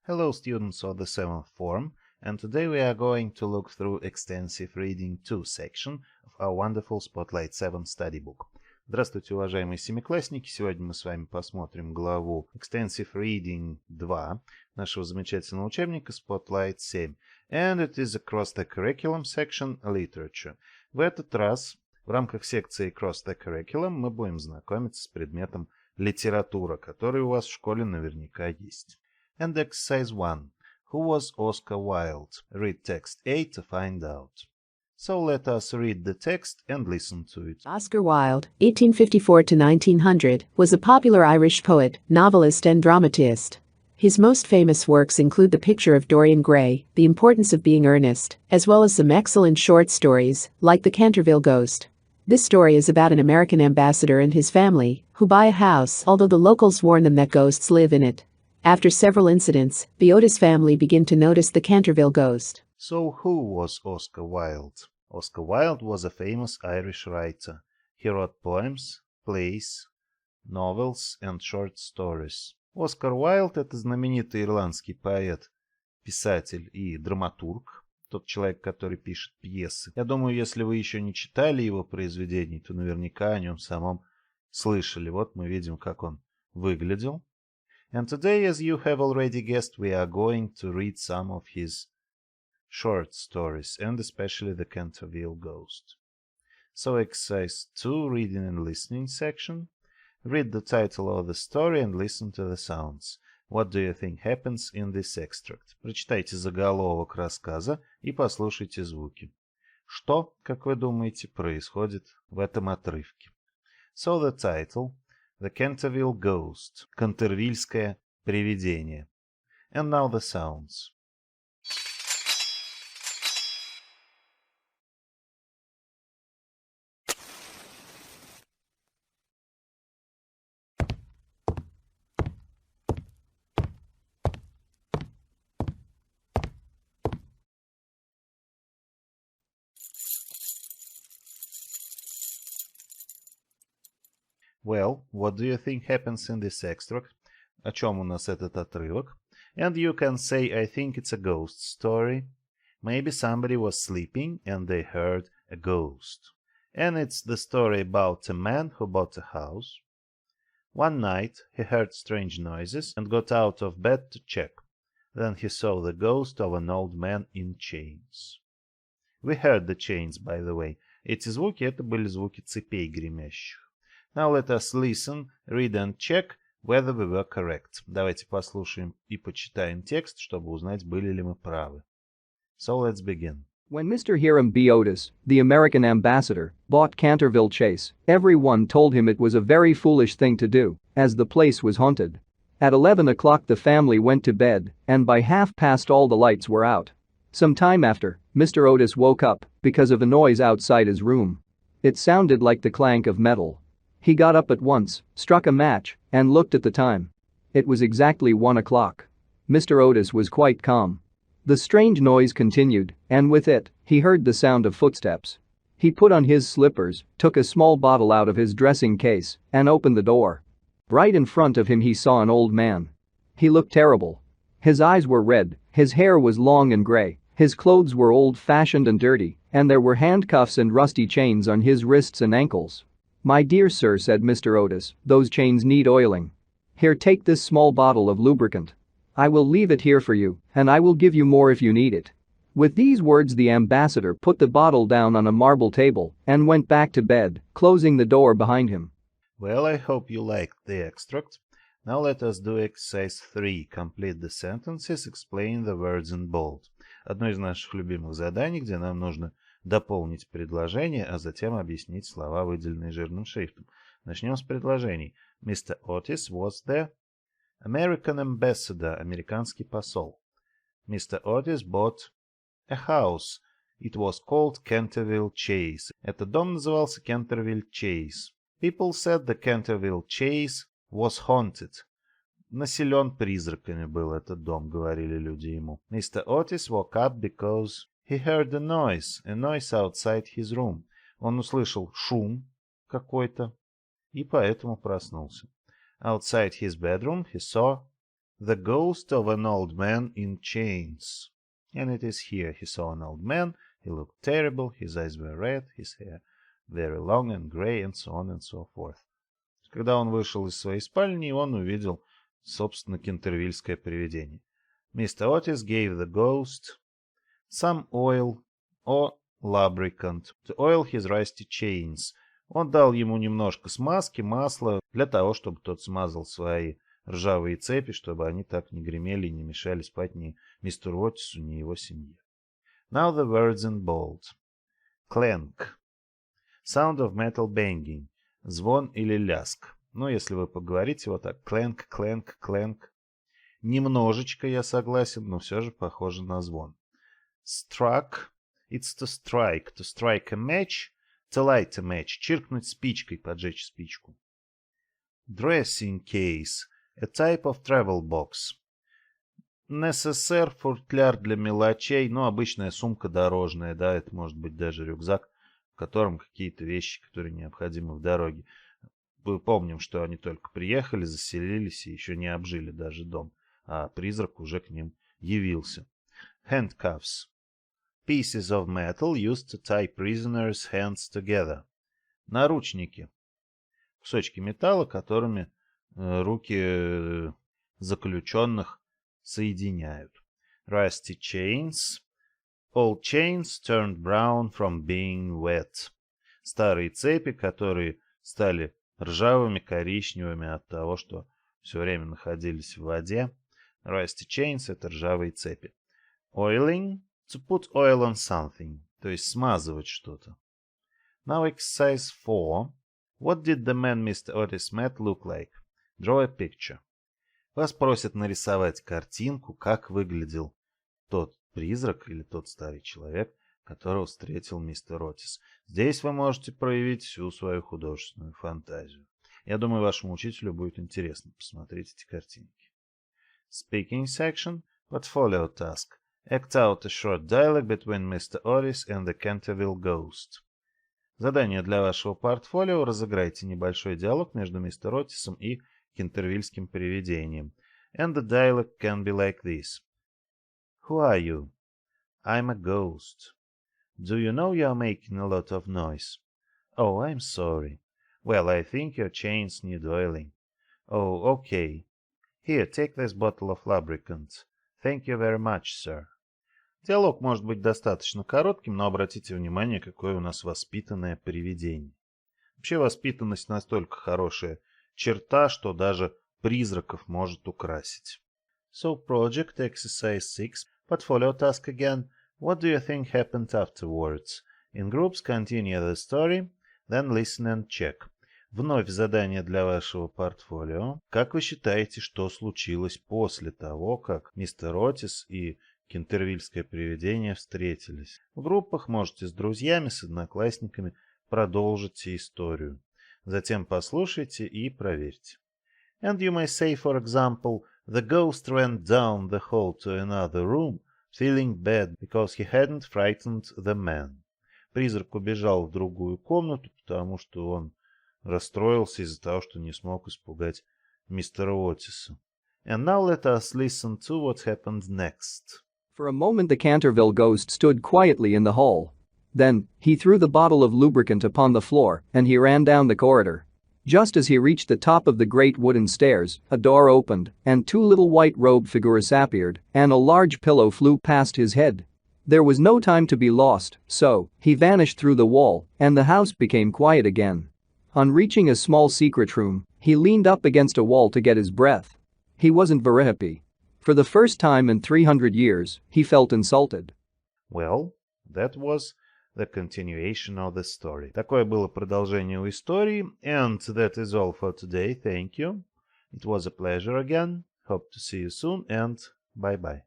Hello students of the 7th form, and today we are going to look through extensive reading 2 section of our wonderful Spotlight 7 study book. Здравствуйте, уважаемые семиклассники! Сегодня мы с вами посмотрим главу Extensive Reading 2 нашего замечательного учебника Spotlight 7. And it is across the curriculum section Literature. В этот раз в рамках секции Across the Curriculum мы будем знакомиться с предметом литература, который у вас в школе наверняка есть. And exercise 1. Who was Oscar Wilde? Read text A to find out. So let us read the text and listen to it. Oscar Wilde, 1854 to 1900, was a popular Irish poet, novelist and dramatist. His most famous works include The Picture of Dorian Gray, The Importance of Being Earnest, as well as some excellent short stories, like The Canterville Ghost. This story is about an American ambassador and his family, who buy a house, although the locals warn them that ghosts live in it. After several incidents, the Otis family begin to notice the Canterville Ghost. So who was Oscar Wilde? Oscar Wilde was a famous Irish writer. He wrote poems, plays, novels and short stories. Оскар Уайлд — это знаменитый ирландский поэт, писатель и драматург, тот человек, который пишет пьесы. Я думаю, если вы еще не читали его произведений, то наверняка о нем самом слышали. Вот мы видим, как он выглядел. And today, as you have already guessed, we are going to read some of his short stories, and especially the Canterville Ghost. So exercise 2, reading and listening section. Read the title of the story and listen to the sounds. What do you think happens in this extract? Прочитайте заголовок рассказа и послушайте звуки. Что, как вы думаете, происходит в этом отрывке? So the title, The Canterville Ghost, Кантервильское привидение. And now the sounds. Well, what do you think happens in this extract? О чем у нас этот отрывок? And you can say, I think it's a ghost story. Maybe somebody was sleeping and they heard a ghost. And it's the story about a man who bought a house. One night he heard strange noises and got out of bed to check. Then he saw the ghost of an old man in chains. We heard the chains, by the way. Эти звуки — это были звуки цепей гремящих. Now let us listen, read and check whether we were correct. Давайте послушаем и почитаем текст, чтобы узнать, были ли мы правы. So let's begin. When Mr. Hiram B. Otis, the American ambassador, bought Canterville Chase, everyone told him it was a very foolish thing to do, as the place was haunted. At 11 o'clock the family went to bed, and by 1:30 all the lights were out. Some time after, Mr. Otis woke up because of a noise outside his room. It sounded like the clank of metal. He got up at once, struck a match, and looked at the time. It was exactly 1 o'clock. Mr. Otis was quite calm. The strange noise continued, and with it, he heard the sound of footsteps. He put on his slippers, took a small bottle out of his dressing case, and opened the door. Right in front of him he saw an old man. He looked terrible. His eyes were red, his hair was long and gray, his clothes were old-fashioned and dirty, and there were handcuffs and rusty chains on his wrists and ankles. "My dear sir," said Mr. Otis, "those chains need oiling. Here, take this small bottle of lubricant. I will leave it here for you, and I will give you more if you need it." With these words the ambassador put the bottle down on a marble table and went back to bed, closing the door behind him. Well, I hope you liked the extract. Now let us do exercise 3. Complete the sentences, explain the words in bold. Одно из наших любимых заданий, где нам нужно дополнить предложение, а затем объяснить слова, выделенные жирным шрифтом. Начнем с предложений. Mr. Otis was the American ambassador, американский посол. Mr. Otis bought a house. It was called Canterville Chase. Этот дом назывался Canterville Chase. People said the Canterville Chase was haunted. Населен призраками был этот дом, говорили люди ему. Mr. Otis woke up because he heard a noise outside his room. Он услышал шум какой-то и поэтому проснулся. Outside his bedroom he saw the ghost of an old man in chains. And it is here he saw an old man, he looked terrible, his eyes were red, his hair very long and gray, and so on and so forth. Когда он вышел из своей спальни, он увидел, собственно, кентервильское привидение. Mr. Otis gave the ghost some oil or lubricant to oil his rusty chains. Он дал ему немножко смазки, масла, для того, чтобы тот смазал свои ржавые цепи, чтобы они так не гремели и не мешали спать ни мистеру Отису, ни его семье. Now the words in bold. Clank. Sound of metal banging. Звон или ляск. Ну, если вы поговорите вот так. Clank, clank, clank. Немножечко, я согласен, но все же похоже на звон. Struck. It's to strike. To strike a match. To light a match. Чиркнуть спичкой, поджечь спичку. Dressing case. A type of travel box. Necessaire, футляр для мелочей, ну, обычная сумка дорожная, да, это может быть даже рюкзак, в котором какие-то вещи, которые необходимы в дороге. Мы помним, что они только приехали, заселились и еще не обжили даже дом, а призрак уже к ним явился. Handcuffs. Pieces of metal used to tie prisoners' hands together. Наручники. Кусочки металла, которыми руки заключенных соединяют. Rusty chains. Old chains turned brown from being wet. Старые цепи, которые стали ржавыми, коричневыми от того, что все время находились в воде. Rusty chains — это ржавые цепи. Oiling. To put oil on something. То есть смазывать что-то. Now exercise 4. What did the man Mr. Otis met look like? Draw a picture. Вас просят нарисовать картинку, как выглядел тот призрак или тот старый человек, которого встретил мистер Отис. Здесь вы можете проявить всю свою художественную фантазию. Я думаю, вашему учителю будет интересно посмотреть эти картинки. Speaking section. Portfolio task. Act out a short dialogue between Mr. Otis and the Canterville Ghost. Задание для вашего портфолио. Разыграйте небольшой диалог между мистером Отисом и кентервильским привидением. And the dialogue can be like this. Who are you? I'm a ghost. Do you know you're making a lot of noise? Oh, I'm sorry. Well, I think your chains need oiling. Oh, okay. Here, take this bottle of lubricant. Thank you very much, sir. Диалог может быть достаточно коротким, но обратите внимание, какое у нас воспитанное привидение. Вообще воспитанность настолько хорошая черта, что даже призраков может украсить. So, project exercise 6, portfolio task again. What do you think happened afterwards? In groups continue the story, then listen and check. Вновь задание для вашего портфолио. Как вы считаете, что случилось после того, как мистер Отис и кентервильское привидение встретились? В группах можете с друзьями, с одноклассниками продолжить историю. Затем послушайте и проверьте. And you may say, for example, the ghost ran down the hall to another room, feeling bad because he hadn't frightened the man. Призрак убежал в другую комнату, потому что он расстроился из-за того, что не смог испугать мистера Отиса. And now let us listen to what happened next. For a moment the Canterville Ghost stood quietly in the hall. Then, he threw the bottle of lubricant upon the floor and he ran down the corridor. Just as he reached the top of the great wooden stairs, a door opened and two little white-robed figures appeared and a large pillow flew past his head. There was no time to be lost, so he vanished through the wall and the house became quiet again. On reaching a small secret room, he leaned up against a wall to get his breath. He wasn't very happy. For the first time in 300 years, he felt insulted. Well, that was the continuation of the story. Такое было продолжение у истории. And that is all for today. Thank you. It was a pleasure again. Hope to see you soon and bye-bye.